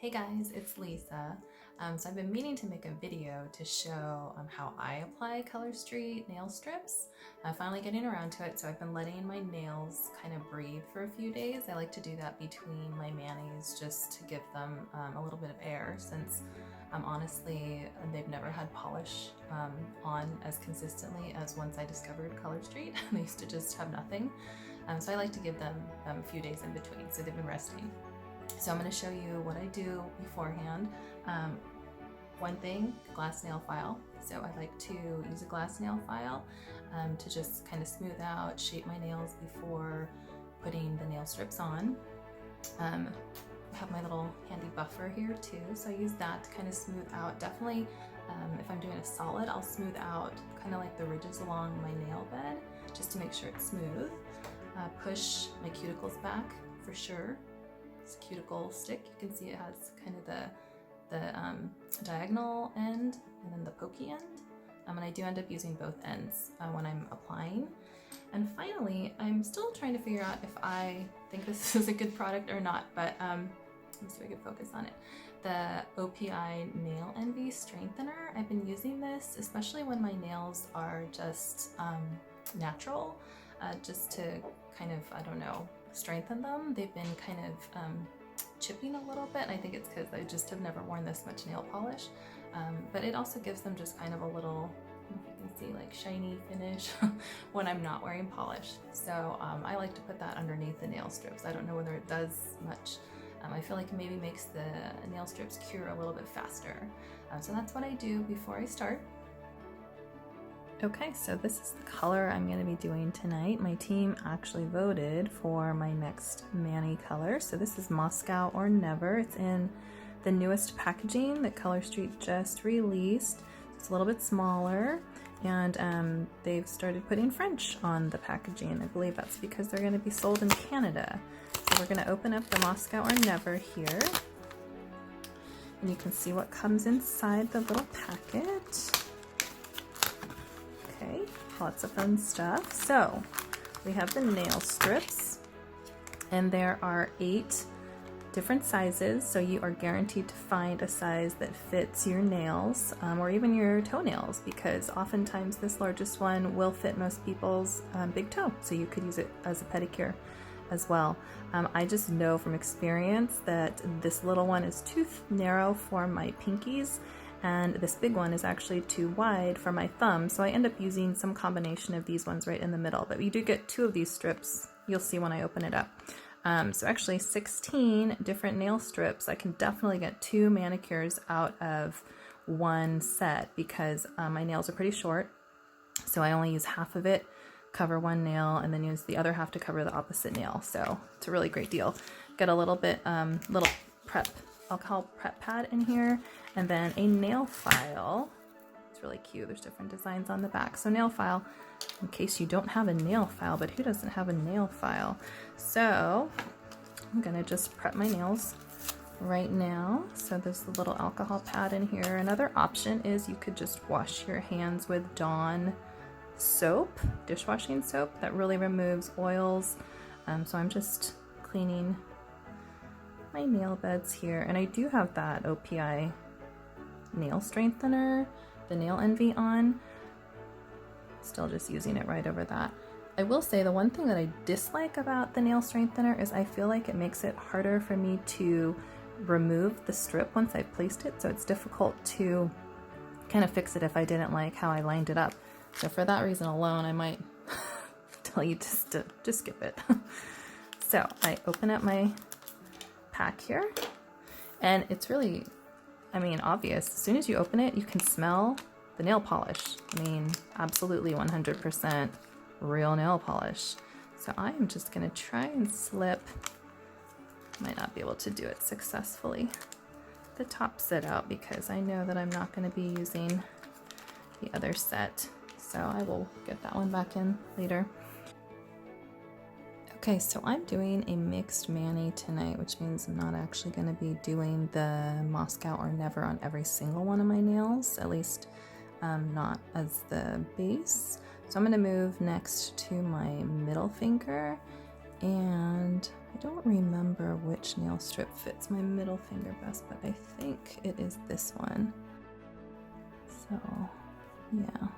Hey guys, it's Lisa. So I've been meaning to make a video to show how I apply Color Street nail strips. Finally getting around to it, so I've been letting my nails kind of breathe for a few days. I like to do that between my manis just to give them a little bit of air, since honestly they've never had polish on as consistently as once I discovered Color Street. They used to just have nothing. So I like to give them a few days in between, so they've been resting. So I'm going to show you what I do beforehand. One thing, glass nail file. So I like to use a glass nail file to just kind of smooth out, shape my nails before putting the nail strips on. I have my little handy buffer here too, so I use that to kind of smooth out. Definitely, if I'm doing a solid, I'll smooth out kind of like the ridges along my nail bed just to make sure it's smooth. Push my cuticles back for sure. It's a cuticle stick. You can see it has kind of the diagonal end and then the pokey end. And I do end up using both ends when I'm applying. And finally, I'm still trying to figure out if I think this is a good product or not, but let me see if I can focus on it. The OPI Nail Envy Strengthener. I've been using this, especially when my nails are just natural, just to kind of, I don't know, strengthen them. They've been kind of chipping a little bit. I think it's because I just have never worn this much nail polish, but it also gives them just kind of a little, I don't know if you can see, like shiny finish when I'm not wearing polish. So I like to put that underneath the nail strips. I don't know whether it does much. I feel like it maybe makes the nail strips cure a little bit faster. So that's what I do before I start. Okay, so this is the color I'm going to be doing tonight. My team actually voted for my next mani color. So this is Moscow or Never. It's in the newest packaging that Color Street just released. It's a little bit smaller, and they've started putting French on the packaging. I believe that's because they're going to be sold in Canada. So we're going to open up the Moscow or Never here. And you can see what comes inside the little packet. Okay, lots of fun stuff. So we have the nail strips, and there are 8 different sizes, so you are guaranteed to find a size that fits your nails, or even your toenails, because oftentimes this largest one will fit most people's big toe, so you could use it as a pedicure as well. I just know from experience that this little one is too narrow for my pinkies, and this big one is actually too wide for my thumb, so I end up using some combination of these ones right in the middle. But you do get 2 of these strips, you'll see when I open it up. So actually 16 different nail strips. I can definitely get 2 manicures out of one set, because my nails are pretty short, so I only use half of it, cover one nail, and then use the other half to cover the opposite nail. So it's a really great deal. Get a little bit, little alcohol prep pad in here, and then a nail file. It's really cute. There's different designs on the back. So nail file, in case you don't have a nail file, but who doesn't have a nail file? So I'm gonna just prep my nails right now. So there's the little alcohol pad in here. Another option is you could just wash your hands with Dawn soap, dishwashing soap, that really removes oils. So I'm just cleaning my nail beds here, and I do have that OPI nail strengthener, the Nail Envy, on. Still just using it right over that. I will say the one thing that I dislike about the nail strengthener is I feel like it makes it harder for me to remove the strip once I've placed it, so it's difficult to kind of fix it if I didn't like how I lined it up. So for that reason alone, I might tell you to just skip it. So I open up my pack here, and it's really, I mean, obvious. As soon as you open it, you can smell the nail polish. I mean, absolutely 100% real nail polish. So I am just gonna try and slip, might not be able to do it successfully, the top set out, because I know that I'm not gonna be using the other set. So I will get that one back in later. Okay, so I'm doing a mixed mani tonight, which means I'm not actually going to be doing the Moscow or Never on every single one of my nails, at least not as the base. So I'm going to move next to my middle finger, and I don't remember which nail strip fits my middle finger best, but I think it is this one. So, yeah.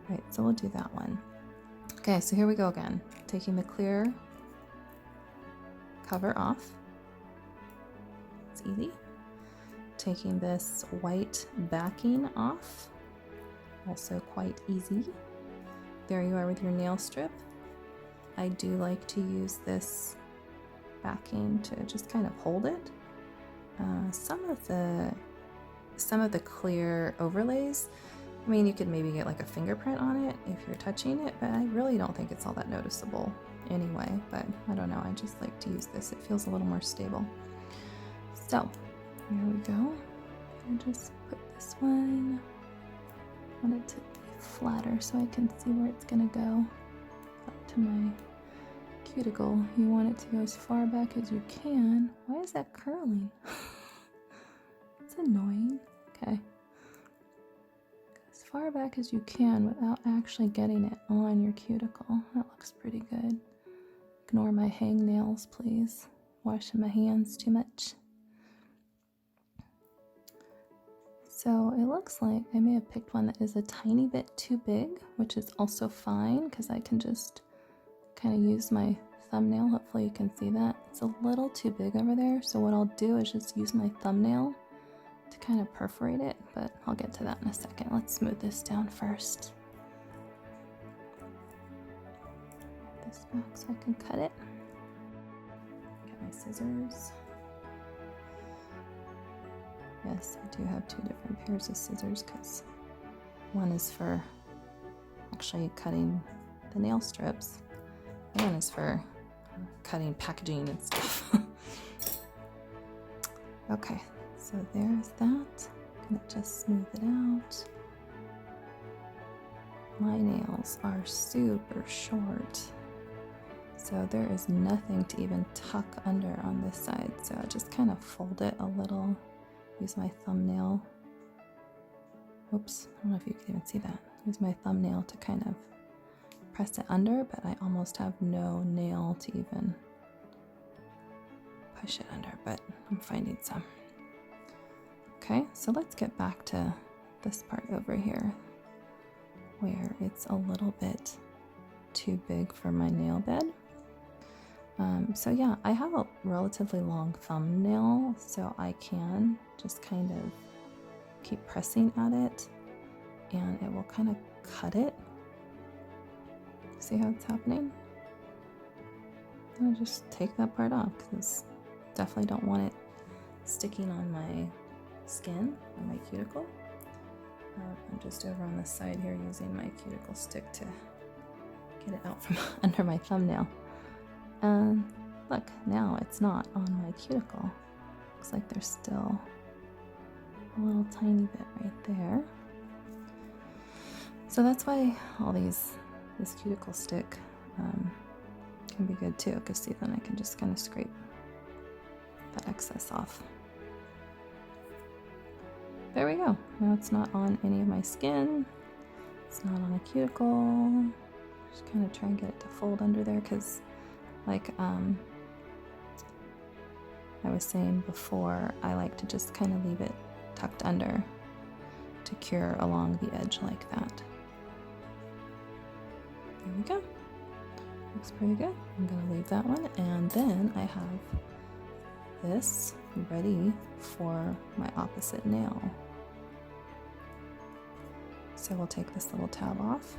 Right, so we'll do that one. Okay, so here we go again. Taking the clear cover off. It's easy. Taking this white backing off. Also quite easy. There you are with your nail strip. I do like to use this backing to just kind of hold it. Some of the clear overlays, I mean, you could maybe get like a fingerprint on it if you're touching it, but I really don't think it's all that noticeable anyway. But I don't know, I just like to use this. It feels a little more stable. So here we go. And just put this one. I want it to be flatter so I can see where it's gonna go. Up to my cuticle. You want it to go as far back as you can. Why is that curling? It's annoying. Okay. As far back as you can without actually getting it on your cuticle. That looks pretty good. Ignore my hangnails, please. Washing my hands too much. So it looks like I may have picked one that is a tiny bit too big, which is also fine because I can just kind of use my thumbnail. Hopefully you can see that. It's a little too big over there, so what I'll do is just use my thumbnail to kind of perforate it, but I'll get to that in a second. Let's smooth this down first. Put this back so I can cut it. Get my scissors. Yes, I do have two different pairs of scissors because one is for actually cutting the nail strips. The one is for cutting packaging and stuff. Okay, so there's that. I'm gonna just smooth it out. My nails are super short, so there is nothing to even tuck under on this side. So I just kind of fold it a little. Use my thumbnail. Oops, I don't know if you can even see that. Use my thumbnail to kind of press it under, but I almost have no nail to even push it under, but I'm finding some. Okay, so let's get back to this part over here where it's a little bit too big for my nail bed. So yeah, I have a relatively long thumbnail, so I can just kind of keep pressing at it and it will kind of cut it. See how it's happening? I'll just take that part off because definitely don't want it sticking on my skin, on my cuticle. I'm just over on the side here using my cuticle stick to get it out from under my thumbnail. And look, now it's not on my cuticle. Looks like there's still a little tiny bit right there. So that's why all this cuticle stick can be good too, because see, then I can just kind of scrape that excess off. There we go. Now it's not on any of my skin. It's not on a cuticle. Just kind of try and get it to fold under there because like I was saying before, I like to just kind of leave it tucked under to cure along the edge like that. There we go. Looks pretty good. I'm going to leave that one, and then I have this ready for my opposite nail. So we'll take this little tab off.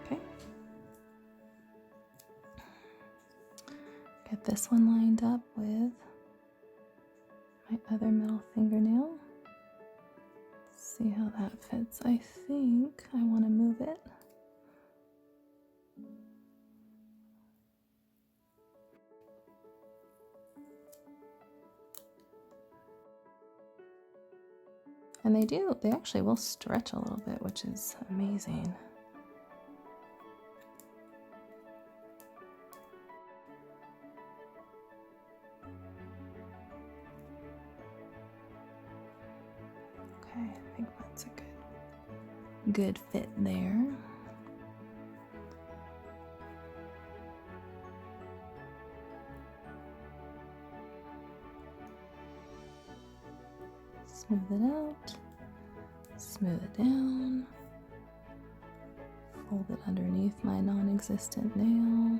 Okay. Get this one lined up with my other middle fingernail. See how that fits. I think I want to move it. And they actually will stretch a little bit, which is amazing. Okay, I think that's a good fit there. Smooth it out, smooth it down, fold it underneath my non-existent nail.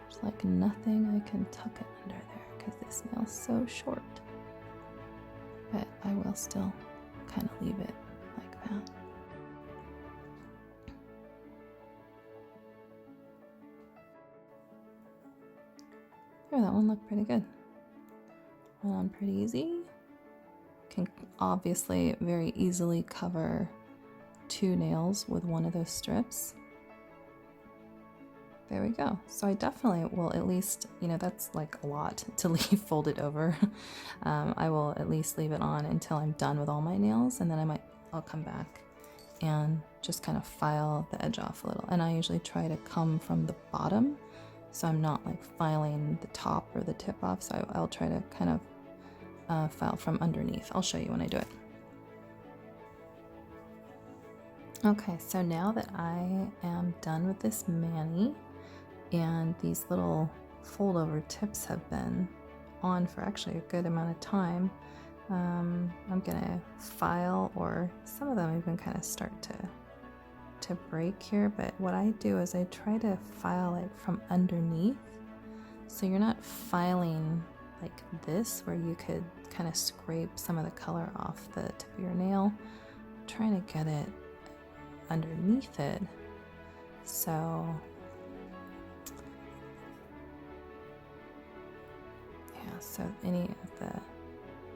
There's like nothing I can tuck it under there because this nail's so short. But I will still kind of leave it like that. There, that one looked pretty good. Went on pretty easy. Can obviously very easily cover 2 nails with one of those strips. There we go. So I definitely will at least, that's like a lot to leave folded over. I will at least leave it on until I'm done with all my nails, and then I'll come back and just kind of file the edge off a little. And I usually try to come from the bottom, so I'm not like filing the top or the tip off. So I'll try to kind of file from underneath. I'll show you when I do it. Okay, so now that I am done with this mani, and these little fold over tips have been on for actually a good amount of time, I'm gonna file, or some of them even kind of start to break here, but what I do is I try to file it from underneath, so you're not filing like this where you could kind of scrape some of the color off the tip of your nail. I'm trying to get it underneath it, so yeah, so any of the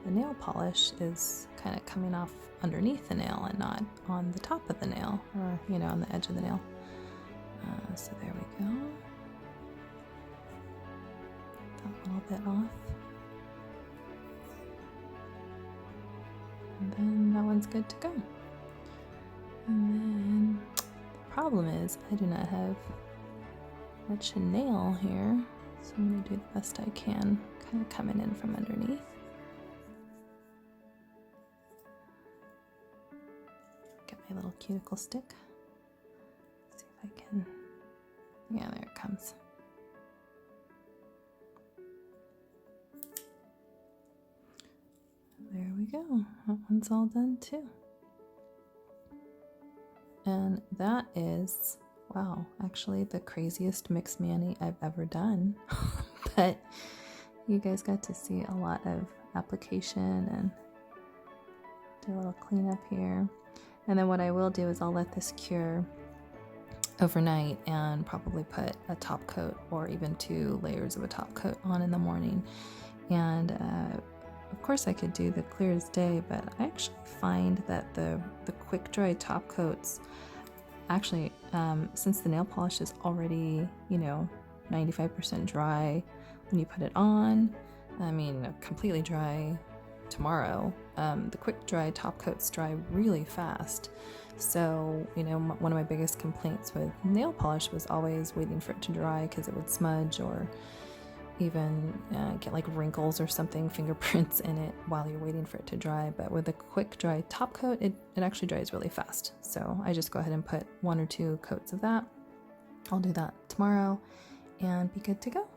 nail polish is kind of coming off underneath the nail and not on the top of the nail, or on the edge of the nail. So there we go. That little bit off, and then that one's good to go. And then the problem is I do not have much nail here, so I'm going to do the best I can, kind of coming in from underneath. Get my little cuticle stick. See if I can. Yeah, there it comes. There we go. That one's all done too. And that is, wow, actually the craziest mixed mani I've ever done. But you guys got to see a lot of application and do a little cleanup here. And then what I will do is I'll let this cure overnight and probably put a top coat or even 2 layers of a top coat on in the morning. And of course I could do the clear as day, but I actually find that the quick dry top coats, actually, since the nail polish is already, 95% dry when you put it on, completely dry tomorrow, the quick dry top coats dry really fast. So, one of my biggest complaints with nail polish was always waiting for it to dry because it would smudge or even get like wrinkles or something, fingerprints in it while you're waiting for it to dry. But with a quick dry top coat, it actually dries really fast. So I just go ahead and put 1 or 2 coats of that. I'll do that tomorrow and be good to go.